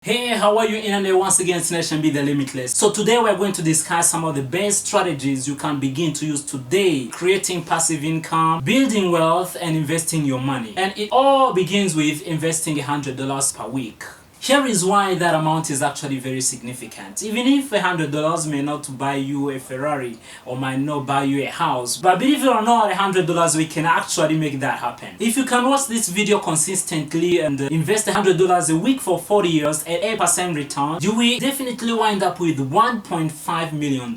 Hey, how are you internet? Once again, it's Nation Be the Limitless. So today we're going to discuss some of the best strategies you can begin to use today, creating passive income, building wealth, and investing your money. And it all begins with investing $100 per week. Here is why that amount is actually very significant. Even if $100 may not buy you a Ferrari or might not buy you a house, but believe it or not, $100 we can actually make that happen. If you can watch this video consistently and invest $100 a week for 40 years at 8% return, you will definitely wind up with $1.5 million.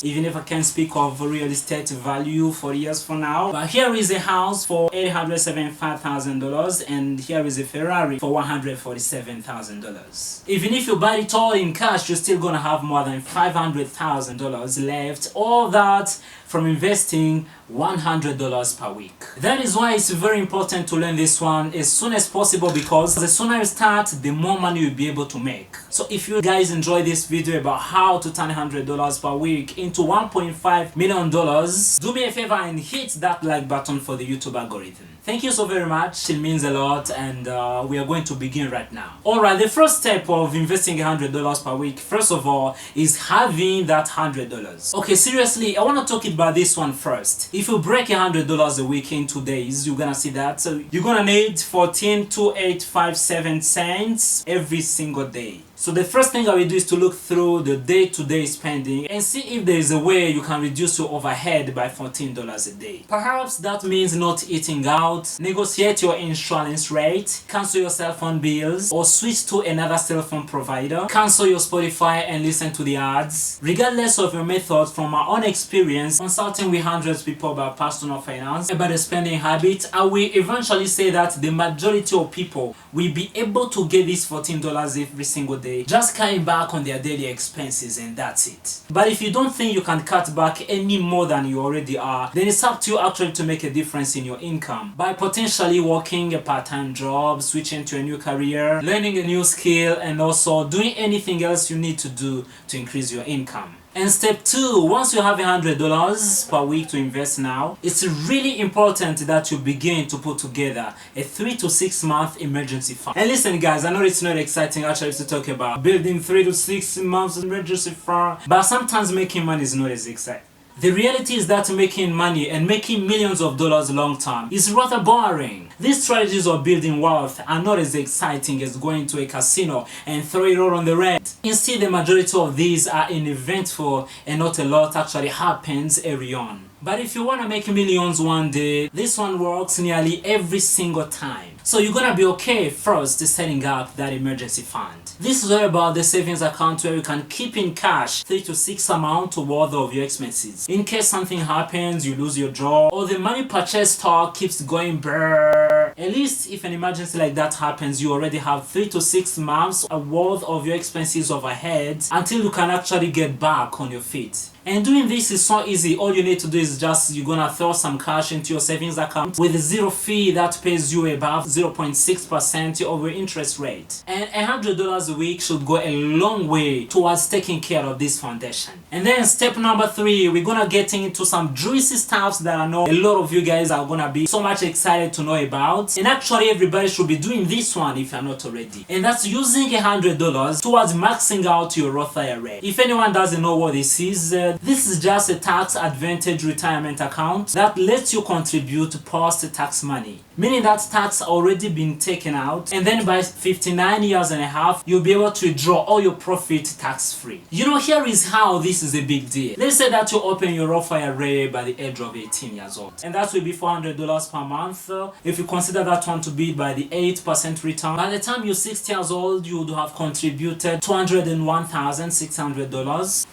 Even if I can't speak of real estate value 40 years from now, but here is a house for $875,000 and here is a Ferrari for $147,000. Even if you buy it all in cash, you're still gonna have more than $500,000 left. All that from investing $100 per week. That is why it's very important to learn this one as soon as possible, because the sooner you start, the more money you'll be able to make. So if you guys enjoy this video about how to turn $100 per week into $1.5 million, do me a favor and hit that like button for the YouTube algorithm. Thank you so very much. It means a lot, and we are going to begin right now. Alright, the first step of investing $100 per week, first of all, is having that $100. Okay, seriously, I want to talk about this one first. If you break $100 a week in 2 days, you're gonna see that. So you're gonna need 14,2857 cents every single day. So the first thing I will do is to look through the day-to-day spending and see if there is a way you can reduce your overhead by $14 a day. Perhaps that means not eating out, negotiate your insurance rate, cancel your cell phone bills, or switch to another cell phone provider, cancel your Spotify and listen to the ads. Regardless of your method, from my own experience, consulting with hundreds of people about personal finance, about the spending habit, I will eventually say that the majority of people will be able to get this $14 every single day, just cutting back on their daily expenses, and that's it. But if you don't think you can cut back any more than you already are, then it's up to you actually to make a difference in your income by potentially working a part-time job, switching to a new career, learning a new skill, and also doing anything else you need to do to increase your income. And step 2, once you have $100 per week to invest now, it's really important that you begin to put together a 3 to 6 month emergency fund. And listen guys, I know it's not exciting actually to talk about building 3 to 6 months emergency fund, but sometimes making money is not as exciting. The reality is that making money and making millions of dollars long term is rather boring. These strategies of building wealth are not as exciting as going to a casino and throw it all on the red. Instead, the majority of these are uneventful and not a lot actually happens early on. But if you want to make millions one day, this one works nearly every single time. So you're gonna be okay first setting up that emergency fund. This is all about the savings account where you can keep in cash 3 to 6 amount worth of your expenses. In case something happens, you lose your job, or the money purchase stock keeps going brrrr. At least if an emergency like that happens, you already have 3 to 6 months worth of your expenses overhead until you can actually get back on your feet. And doing this is so easy. All you need to do is you're gonna throw some cash into your savings account with a zero fee that pays you above 0.6% of your interest rate. And $100 a week should go a long way towards taking care of this foundation. And then step number 3, we're gonna get into some juicy stuffs that I know a lot of you guys are gonna be so much excited to know about. And actually everybody should be doing this one if you're not already. And that's using $100 towards maxing out your Roth IRA. If anyone doesn't know what this is, this is just a tax advantage retirement account that lets you contribute post-tax money, meaning that tax already been taken out, and then by 59 years and a half, you'll be able to withdraw all your profit tax-free. You know, here is how this is a big deal. Let's say that you open your Roth IRA by the age of 18 years old, and that will be $400 per month. If you consider that one to be by the 8% return, by the time you're 60 years old, you would have contributed $201,600.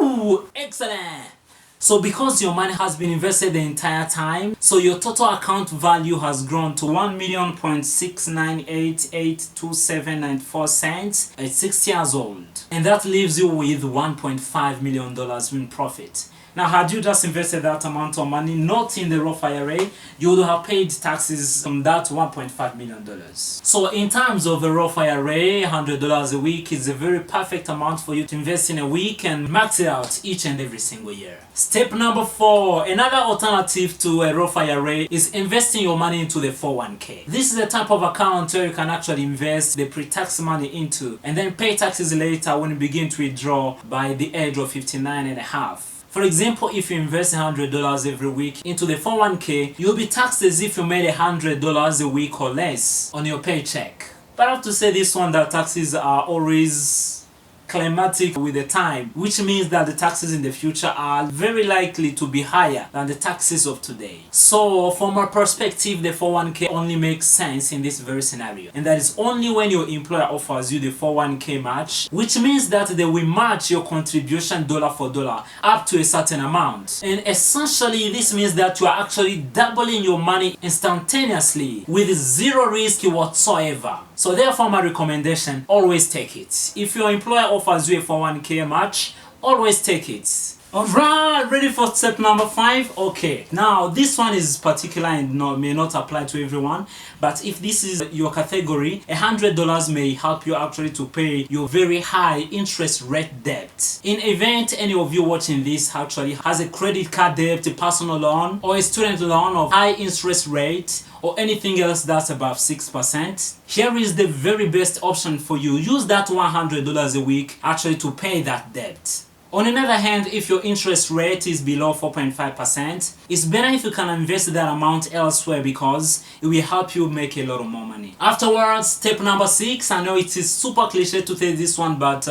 Ooh, excellent! So because your money has been invested the entire time, so your total account value has grown to $1,698,827.94 at 60 years old. And that leaves you with $1.5 million in profit. Now, had you just invested that amount of money not in the Roth IRA, you would have paid taxes on that $1.5 million. So in terms of the Roth IRA, $100 a week is a very perfect amount for you to invest in a week and max it out each and every single year. Step number 4, another alternative to a Roth IRA is investing your money into the 401k. This is a type of account where you can actually invest the pre-tax money into and then pay taxes later when you begin to withdraw by the age of 59 and a half. For example, if you invest $100 every week into the 401k, you'll be taxed as if you made $100 a week or less on your paycheck. But I have to say this one, that taxes are always climatic with the time, which means that the taxes in the future are very likely to be higher than the taxes of today. So from a perspective, the 401k only makes sense in this very scenario, and that is only when your employer offers you the 401k match, which means that they will match your contribution dollar for dollar up to a certain amount. And essentially this means that you are actually doubling your money instantaneously with zero risk whatsoever. So therefore, my recommendation, always take it. If your employer offers you a 401k match, always take it. Alright, ready for step number 5? Okay, now this one is particular and may not apply to everyone, but if this is your category, $100 may help you actually to pay your very high interest rate debt. In event any of you watching this actually has a credit card debt, a personal loan, or a student loan of high interest rate, or anything else that's above 6%, here is the very best option for you. Use that $100 a week actually to pay that debt. On another hand, if your interest rate is below 4.5%, it's better if you can invest that amount elsewhere because it will help you make a lot of more money. Afterwards, step number 6, I know it is super cliche to say this one, but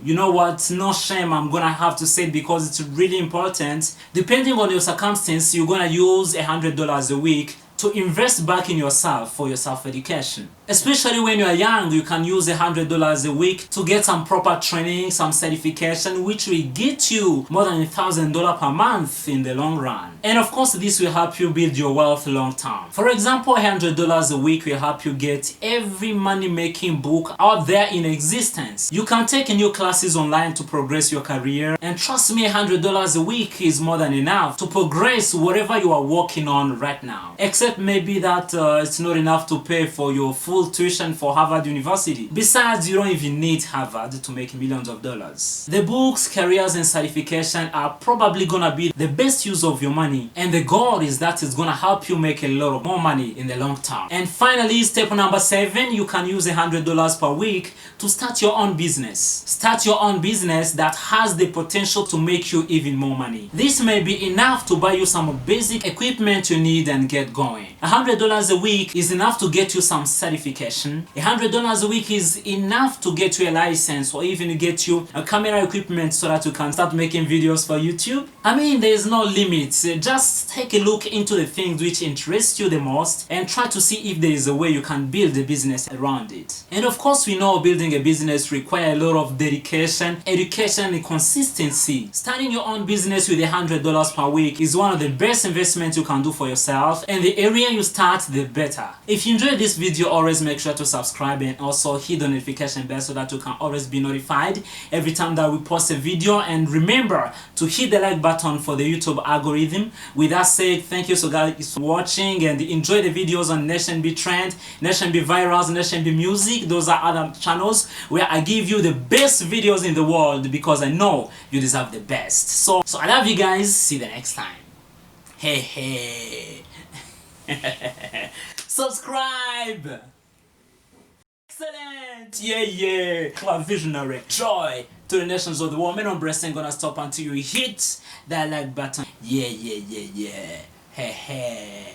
you know what, no shame, I'm gonna have to say it because it's really important. Depending on your circumstance, you're gonna use $100 a week to invest back in yourself for your self-education. Especially when you are young, you can use $100 a week to get some proper training, some certification, which will get you more than $1,000 per month in the long run. And of course, this will help you build your wealth long term. For example, $100 a week will help you get every money-making book out there in existence. You can take new classes online to progress your career, and trust me, $100 a week is more than enough to progress whatever you are working on right now. Except maybe that it's not enough to pay for your full tuition for Harvard University. Besides, you don't even need Harvard to make millions of dollars. The books, careers, and certification are probably gonna be the best use of your money, and the goal is that it's gonna help you make a lot of more money in the long term. And finally, step number 7, you can use $100 per week to start your own business. Start your own business that has the potential to make you even more money. This may be enough to buy you some basic equipment you need and get going. $100 a week is enough to get you some certification. $100 a week is enough to get you a license or even get you a camera equipment so that you can start making videos for YouTube. I mean, there is no limits. Just take a look into the things which interest you the most and try to see if there is a way you can build a business around it. And of course, we know building a business requires a lot of dedication, education, and consistency. Starting your own business with $100 per week is one of the best investments you can do for yourself, and the area you start, the better. If you enjoyed this video, always make sure to subscribe and also hit the notification bell so that you can always be notified every time that we post a video. And remember to hit the like button for the YouTube algorithm. With that said, thank you so guys for watching, and enjoy the videos on Nation B Trend, Nation B Virals, Nation B Music. Those are other channels where I give you the best videos in the world because I know you deserve the best. So I love you guys. See you the next time. Hey, hey. Subscribe. Excellent. Yeah. Club Visionary. Joy to the nations of the world. Men on breast ain't gonna stop until you hit that like button. Yeah. Hey.